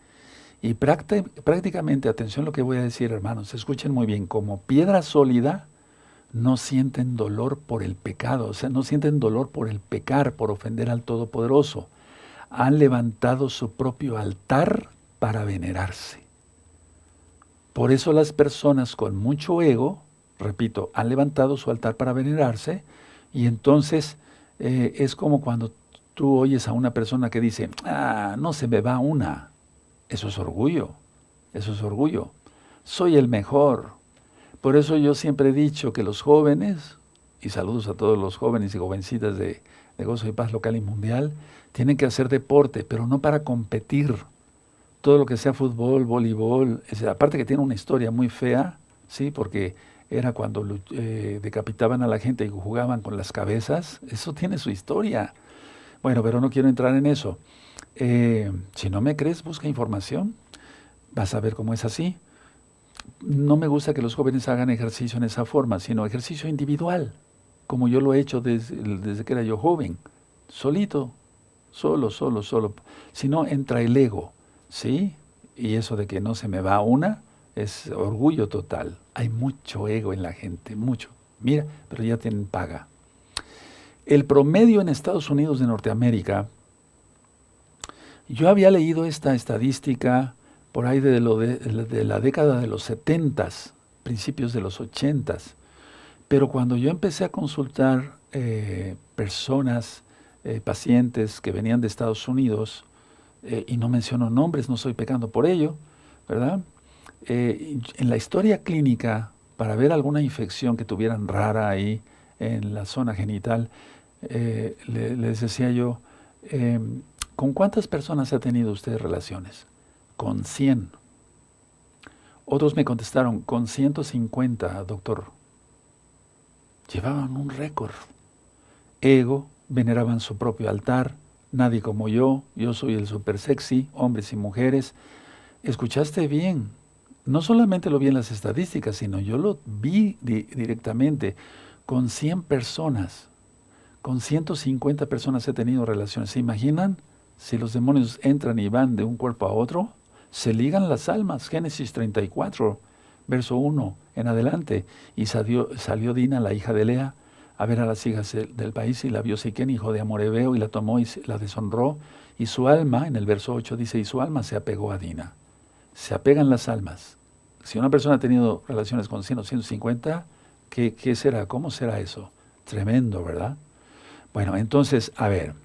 S1: Y prácticamente, atención lo que voy a decir, hermanos, escuchen muy bien, como piedra sólida no sienten dolor por el pecado, o sea, no sienten dolor por el pecar, por ofender al Todopoderoso. Han levantado su propio altar para venerarse. Por eso las personas con mucho ego, repito, han levantado su altar para venerarse y entonces es como cuando tú oyes a una persona que dice, no se me va una. Eso es orgullo, eso es orgullo. Soy el mejor. Por eso yo siempre he dicho que los jóvenes, y saludos a todos los jóvenes y jovencitas de Gozo y Paz local y mundial, tienen que hacer deporte, pero no para competir. Todo lo que sea fútbol, voleibol, aparte que tiene una historia muy fea, ¿sí? Porque era cuando decapitaban a la gente y jugaban con las cabezas, eso tiene su historia. Bueno, pero no quiero entrar en eso. Si no me crees, busca información, vas a ver cómo es así. No me gusta que los jóvenes hagan ejercicio en esa forma, sino ejercicio individual, como yo lo he hecho desde que era yo joven, solito, solo. Si no, entra el ego, ¿sí? Y eso de que no se me va una, es orgullo total. Hay mucho ego en la gente, mucho. Mira, pero ya tienen paga. El promedio en Estados Unidos de Norteamérica, yo había leído esta estadística por ahí de la década de los 70s, principios de los 80s, pero cuando yo empecé a consultar personas, pacientes que venían de Estados Unidos, y no menciono nombres, no estoy pecando por ello, ¿verdad? En la historia clínica, para ver alguna infección que tuvieran rara ahí en la zona genital, les decía yo, ¿con cuántas personas ha tenido usted relaciones? Con 100. Otros me contestaron, con 150, doctor. Llevaban un récord. Ego, veneraban su propio altar, nadie como yo soy el super sexy, hombres y mujeres. Escuchaste bien, no solamente lo vi en las estadísticas, sino yo lo vi directamente. Con 100 personas, con 150 personas he tenido relaciones. ¿Se imaginan? Si los demonios entran y van de un cuerpo a otro, se ligan las almas. Génesis 34, verso 1 en adelante. Y salió Dina, la hija de Lea, a ver a las hijas del país, y la vio Siquén, hijo de Amorebeo, y la tomó y la deshonró. Y su alma, en el verso 8 dice, y su alma se apegó a Dina. Se apegan las almas. Si una persona ha tenido relaciones con 100 o 150, ¿qué será? ¿Cómo será eso? Tremendo, ¿verdad? Bueno, entonces, a ver,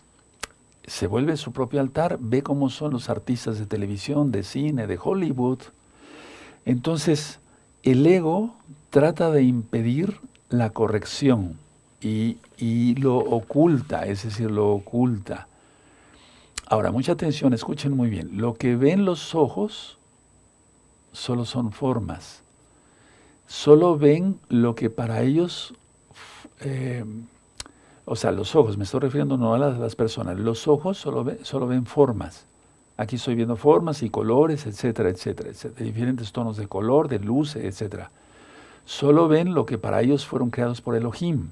S1: se vuelve su propio altar, ve cómo son los artistas de televisión, de cine, de Hollywood. Entonces, el ego trata de impedir la corrección y lo oculta, es decir, lo oculta. Ahora, mucha atención, escuchen muy bien. Lo que ven los ojos solo son formas. Solo ven lo que para ellos... o sea, los ojos, me estoy refiriendo no a las personas, los ojos solo ven formas. Aquí estoy viendo formas y colores, etcétera, de diferentes tonos de color, de luz, etcétera. Solo ven lo que para ellos fueron creados por Elohim.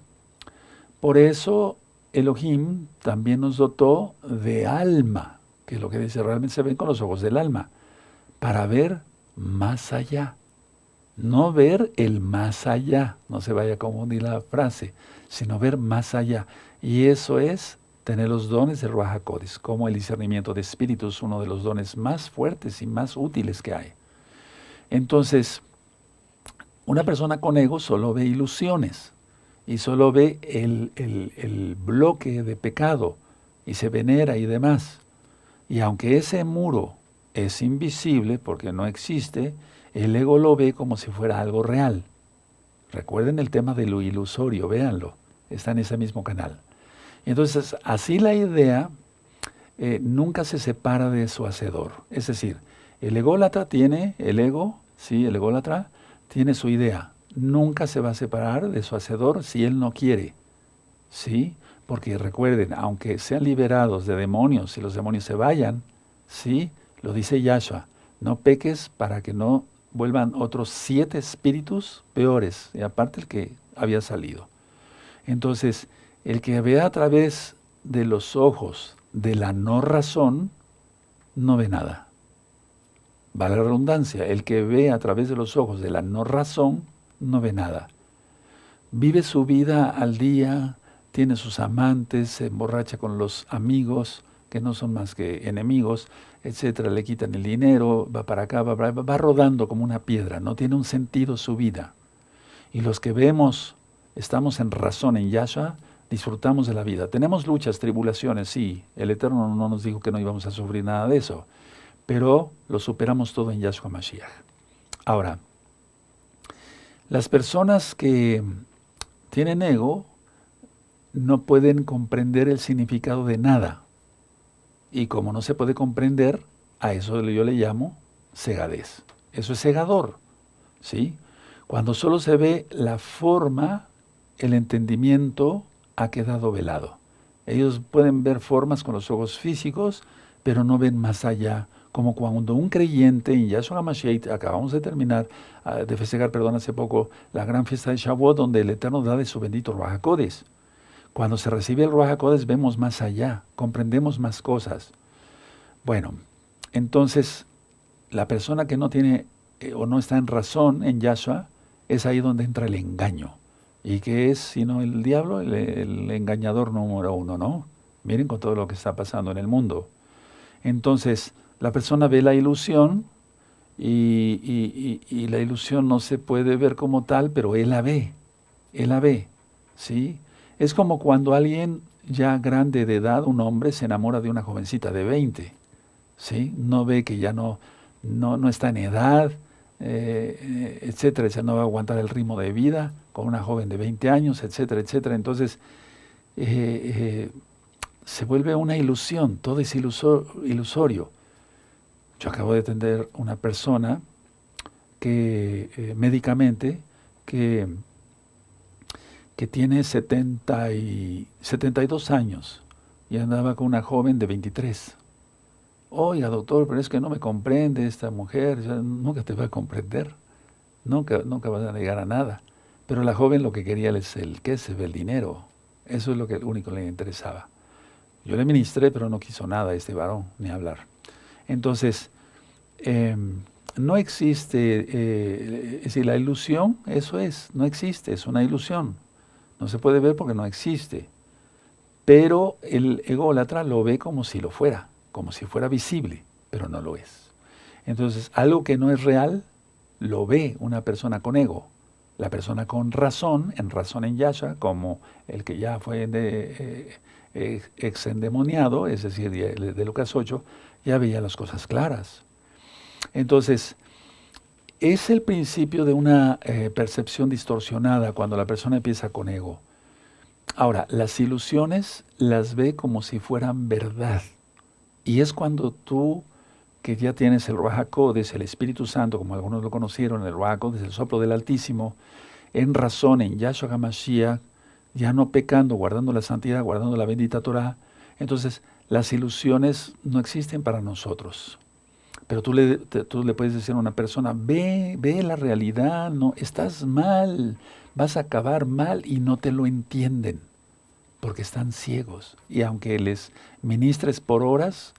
S1: Por eso Elohim también nos dotó de alma, que es lo que dice, realmente se ven con los ojos del alma, para ver más allá. No ver el más allá, no se vaya a confundir la frase, sino ver más allá. Y eso es tener los dones del Ruach HaKodesh, como el discernimiento de espíritus, uno de los dones más fuertes y más útiles que hay. Entonces, una persona con ego solo ve ilusiones y solo ve el bloque de pecado y se venera y demás. Y aunque ese muro es invisible porque no existe, El ego lo ve como si fuera algo real. Recuerden el tema de lo ilusorio, véanlo, está en ese mismo canal. Entonces, así la idea nunca se separa de su hacedor. Es decir, el ególatra tiene, el ego, sí, el ególatra tiene su idea. Nunca se va a separar de su hacedor si él no quiere, ¿sí? Porque recuerden, aunque sean liberados de demonios y los demonios se vayan, ¿sí? Lo dice Yahshua, no peques para que no vuelvan otros 7 espíritus peores, y aparte el que había salido. Entonces, el que ve a través de los ojos de la no razón, no ve nada. Vale la redundancia, el que ve a través de los ojos de la no razón, no ve nada. Vive su vida al día, tiene sus amantes, se emborracha con los amigos, que no son más que enemigos, etcétera, le quitan el dinero, va para acá, va rodando como una piedra, no tiene un sentido su vida. Y los que vemos, estamos en razón en Yahshua, disfrutamos de la vida. Tenemos luchas, tribulaciones, sí, el Eterno no nos dijo que no íbamos a sufrir nada de eso, pero lo superamos todo en Yahshua Mashiach. Ahora, las personas que tienen ego no pueden comprender el significado de nada. Y como no se puede comprender, a eso yo le llamo cegadez. Eso es cegador, ¿sí? Cuando solo se ve la forma, el entendimiento ha quedado velado. Ellos pueden ver formas con los ojos físicos, pero no ven más allá. Como cuando un creyente en Yahshua HaMashiach, acabamos de terminar, de festejar, hace poco, la gran fiesta de Shavuot, donde el Eterno da de su bendito Ruach HaKodesh. Cuando se recibe el Ruach HaKodesh vemos más allá, comprendemos más cosas. Bueno, entonces la persona que no tiene o no está en razón en Yahshua, es ahí donde entra el engaño. ¿Y qué es sino el diablo? El engañador número 1, ¿no? Miren con todo lo que está pasando en el mundo. Entonces, la persona ve la ilusión y la ilusión no se puede ver como tal, pero él la ve, ¿sí? Es como cuando alguien ya grande de edad, un hombre, se enamora de una jovencita de 20, ¿sí? No ve que ya no está en edad, etcétera, no va a aguantar el ritmo de vida con una joven de 20 años, etcétera, etcétera. Entonces, se vuelve una ilusión, todo es ilusorio. Yo acabo de atender una persona que, médicamente, que tiene 72 años y andaba con una joven de 23. Oiga, doctor, pero es que no me comprende esta mujer, nunca te va a comprender, nunca vas a llegar a nada. Pero la joven lo que quería es el dinero, eso es lo único que le interesaba. Yo le ministré, pero no quiso nada este varón, ni hablar. Entonces, no existe, es decir, la ilusión, eso no existe, es una ilusión. No se puede ver porque no existe. Pero el ególatra lo ve como si lo fuera, como si fuera visible, pero no lo es. Entonces, algo que no es real, lo ve una persona con ego. La persona con razón en Yahshua, como el que ya fue exendemoniado, es decir, de Lucas 8, ya veía las cosas claras. Entonces, es el principio de una percepción distorsionada cuando la persona empieza con ego. Ahora, las ilusiones las ve como si fueran verdad. Y es cuando tú, que ya tienes el Ruach HaKodesh, el Espíritu Santo, como algunos lo conocieron, el Ruach HaKodesh, el soplo del Altísimo, en razón, en Yahshua HaMashiach, ya no pecando, guardando la santidad, guardando la bendita Torah, entonces las ilusiones no existen para nosotros. Pero tú le puedes decir a una persona, ve la realidad, no, estás mal, vas a acabar mal, y no te lo entienden, porque están ciegos. Y aunque les ministres por horas,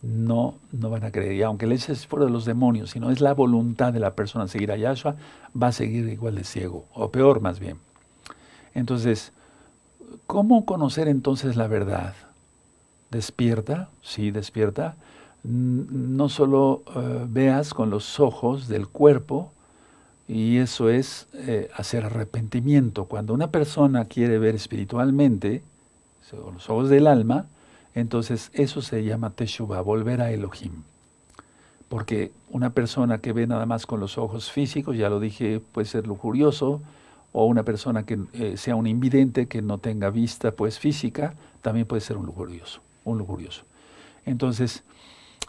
S1: no van a creer. Y aunque le eches fuera de los demonios, si no es la voluntad de la persona seguir a Yahshua, va a seguir igual de ciego, o peor más bien. Entonces, ¿cómo conocer entonces la verdad? Despierta, sí, despierta. No solo veas con los ojos del cuerpo, y eso es hacer arrepentimiento. Cuando una persona quiere ver espiritualmente, con los ojos del alma, entonces eso se llama Teshuvah, volver a Elohim. Porque una persona que ve nada más con los ojos físicos, ya lo dije, puede ser lujurioso, o una persona que sea un invidente, que no tenga vista pues física, también puede ser un lujurioso, un lujurioso. Entonces,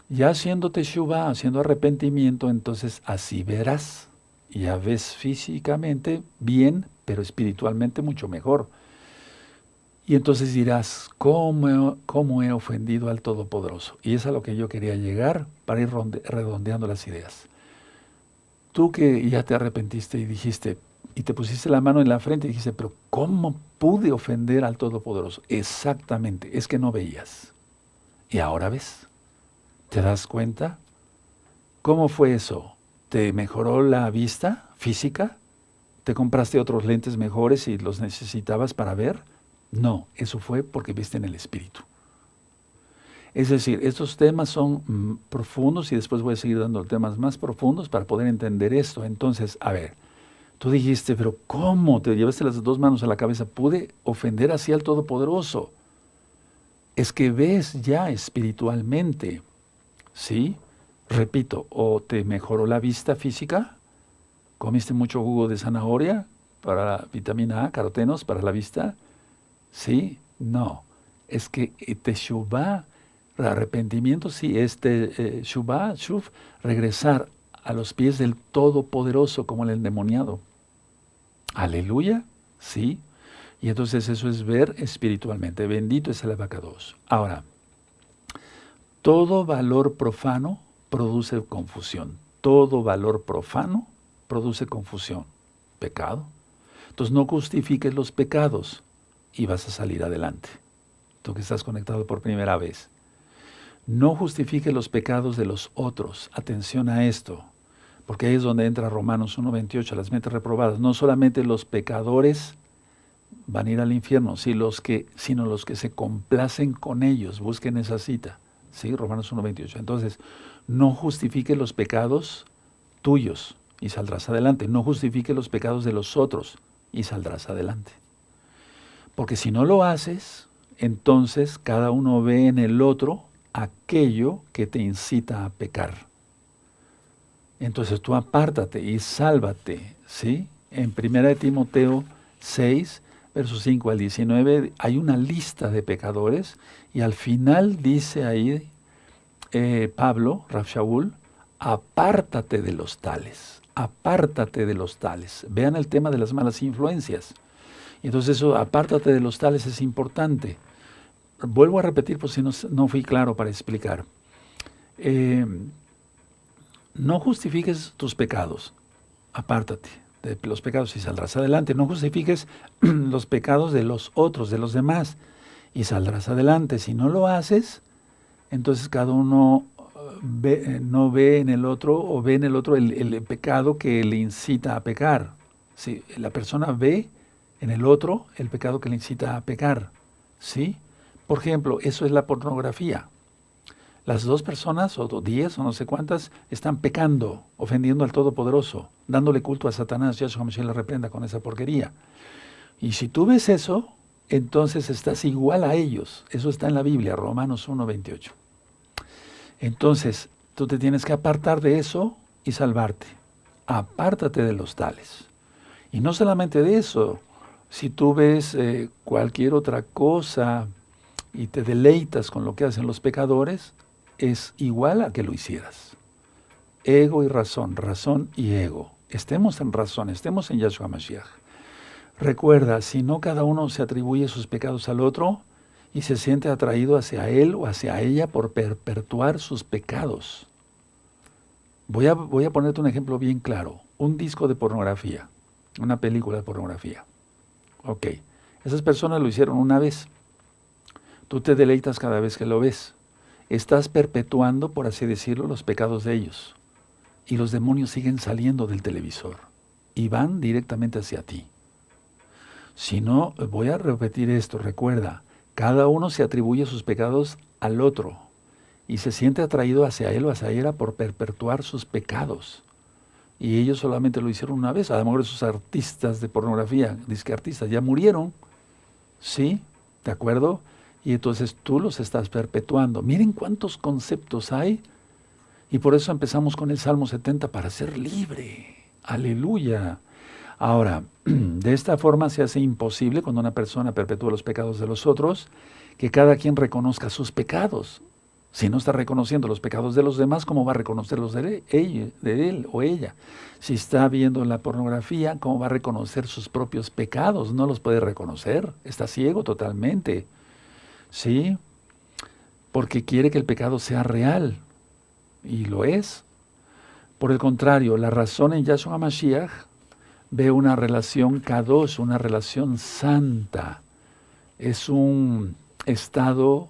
S1: ya haciendo teshuvah, haciendo arrepentimiento, entonces así verás. Ya ves físicamente bien, pero espiritualmente mucho mejor. Y entonces dirás, ¿cómo he ofendido al Todopoderoso? Y es a lo que yo quería llegar para ir redondeando las ideas. Tú que ya te arrepentiste y dijiste, y te pusiste la mano en la frente y dijiste, pero ¿cómo pude ofender al Todopoderoso? Exactamente, es que no veías. Y ahora ves. ¿Te das cuenta? ¿Cómo fue eso? ¿Te mejoró la vista física? ¿Te compraste otros lentes mejores y los necesitabas para ver? No, eso fue porque viste en el Espíritu. Es decir, estos temas son profundos y después voy a seguir dando temas más profundos para poder entender esto. Entonces, a ver, tú dijiste, pero ¿cómo te llevaste las dos manos a la cabeza? ¿Pude ofender así al Todopoderoso? Es que ves ya espiritualmente, ¿sí? Repito, o te mejoró la vista física, comiste mucho jugo de zanahoria para la vitamina A, carotenos para la vista, ¿sí? No, es que teshuvah, arrepentimiento, sí, shuvah, regresar a los pies del Todopoderoso como el endemoniado. Aleluya, sí. Y entonces eso es ver espiritualmente. Bendito es el abacados. Ahora, todo valor profano produce confusión. Todo valor profano produce confusión. Pecado. Entonces no justifiques los pecados y vas a salir adelante. Tú que estás conectado por primera vez. No justifiques los pecados de los otros. Atención a esto. Porque ahí es donde entra Romanos 1:28, las mentes reprobadas. No solamente los pecadores van a ir al infierno, sino los que se complacen con ellos. Busquen esa cita. ¿Sí? Romanos 1:28. Entonces, no justifique los pecados tuyos y saldrás adelante. No justifique los pecados de los otros y saldrás adelante. Porque si no lo haces, entonces cada uno ve en el otro aquello que te incita a pecar. Entonces tú apártate y sálvate, ¿sí? En 1 Timoteo 6, versos 5 al 19, hay una lista de pecadores y al final dice ahí Pablo, Rav Shaul, apártate de los tales, apártate de los tales. Vean el tema de las malas influencias. Y entonces eso, apártate de los tales, es importante. Vuelvo a repetir por si no fui claro para explicar. No justifiques tus pecados, apártate de los pecados y saldrás adelante. No justifiques los pecados de los otros, de los demás, y saldrás adelante. Si no lo haces, entonces cada uno no ve en el otro o ve en el otro el pecado que le incita a pecar. Si la persona ve en el otro el pecado que le incita a pecar, ¿sí? Por ejemplo, eso es la pornografía. Las dos personas, o 10, o no sé cuántas, están pecando, ofendiendo al Todopoderoso, dándole culto a Satanás. Yahshua Mashiach le reprenda con esa porquería. Y si tú ves eso, entonces estás igual a ellos. Eso está en la Biblia, Romanos 1:28. Entonces, tú te tienes que apartar de eso y salvarte. Apártate de los tales. Y no solamente de eso, si tú ves cualquier otra cosa y te deleitas con lo que hacen los pecadores, es igual a que lo hicieras. Ego y razón, razón y ego. Estemos en razón, estemos en Yahshua Mashiach. Recuerda, si no cada uno se atribuye sus pecados al otro y se siente atraído hacia él o hacia ella por perpetuar sus pecados. Voy a ponerte un ejemplo bien claro. Un disco de pornografía, una película de pornografía. Ok, esas personas lo hicieron una vez. Tú te deleitas cada vez que lo ves. Estás perpetuando, por así decirlo, los pecados de ellos. Y los demonios siguen saliendo del televisor y van directamente hacia ti. Si no, voy a repetir esto, recuerda, cada uno se atribuye sus pecados al otro y se siente atraído hacia él o hacia ella por perpetuar sus pecados. Y ellos solamente lo hicieron una vez. A lo mejor esos artistas de pornografía, disque artistas, ya murieron, ¿sí? ¿De acuerdo? Y entonces tú los estás perpetuando. Miren cuántos conceptos hay Y por eso empezamos con el Salmo 70 para ser libre. Aleluya. Ahora, de esta forma se hace imposible cuando una persona perpetúa los pecados de los otros, que cada quien reconozca sus pecados. Si no está reconociendo los pecados de los demás, ¿cómo va a reconocer los de él o ella? Si está viendo la pornografía, ¿cómo va a reconocer sus propios pecados? No los puede reconocer, está ciego totalmente. ¿Sí? Porque quiere que el pecado sea real, y lo es. Por el contrario, la razón en Yahshua Mashiach ve una relación kadosh, una relación santa. Es un estado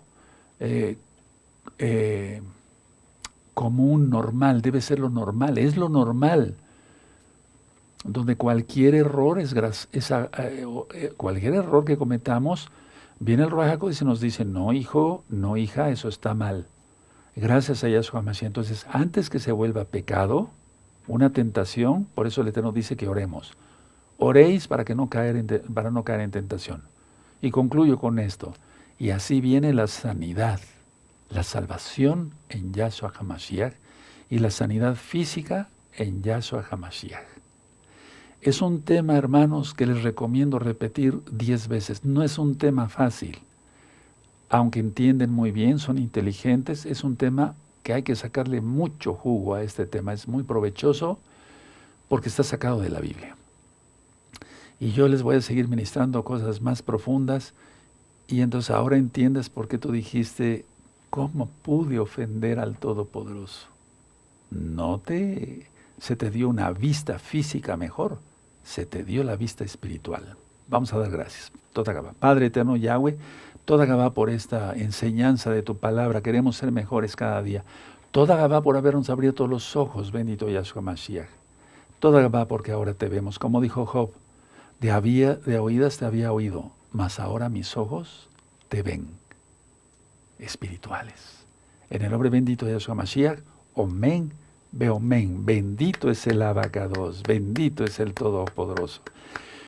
S1: común, normal, debe ser lo normal, es lo normal, donde cualquier error cualquier error que cometamos, viene el Ruach HaKodesh y nos dice, no hijo, no hija, eso está mal. Gracias a Yahshua Mashiach. Entonces, antes que se vuelva pecado, una tentación, por eso el Eterno dice que oremos. Oréis para no caer en tentación. Y concluyo con esto. Y así viene la sanidad, la salvación en Yahshua HaMashiach y la sanidad física en Yahshua HaMashiach. Es un tema, hermanos, que les recomiendo repetir 10 veces. No es un tema fácil. Aunque entienden muy bien, son inteligentes, es un tema que hay que sacarle mucho jugo a este tema. Es muy provechoso porque está sacado de la Biblia. Y yo les voy a seguir ministrando cosas más profundas. Y entonces ahora entiendes por qué tú dijiste, ¿cómo pude ofender al Todopoderoso? Se te dio una vista física mejor, se te dio la vista espiritual. Vamos a dar gracias. Toda Gabá. Padre eterno Yahweh, toda Gabá por esta enseñanza de tu palabra. Queremos ser mejores cada día. Toda Gabá por habernos abierto los ojos, bendito Yahshua Mashiach. Toda Gabá porque ahora te vemos. Como dijo Job, de oídas te había oído, mas ahora mis ojos te ven. Espirituales. En el nombre bendito de Yahshua Mashiach, Omen, Beomen. Bendito es el Abacados, bendito es el Todopoderoso.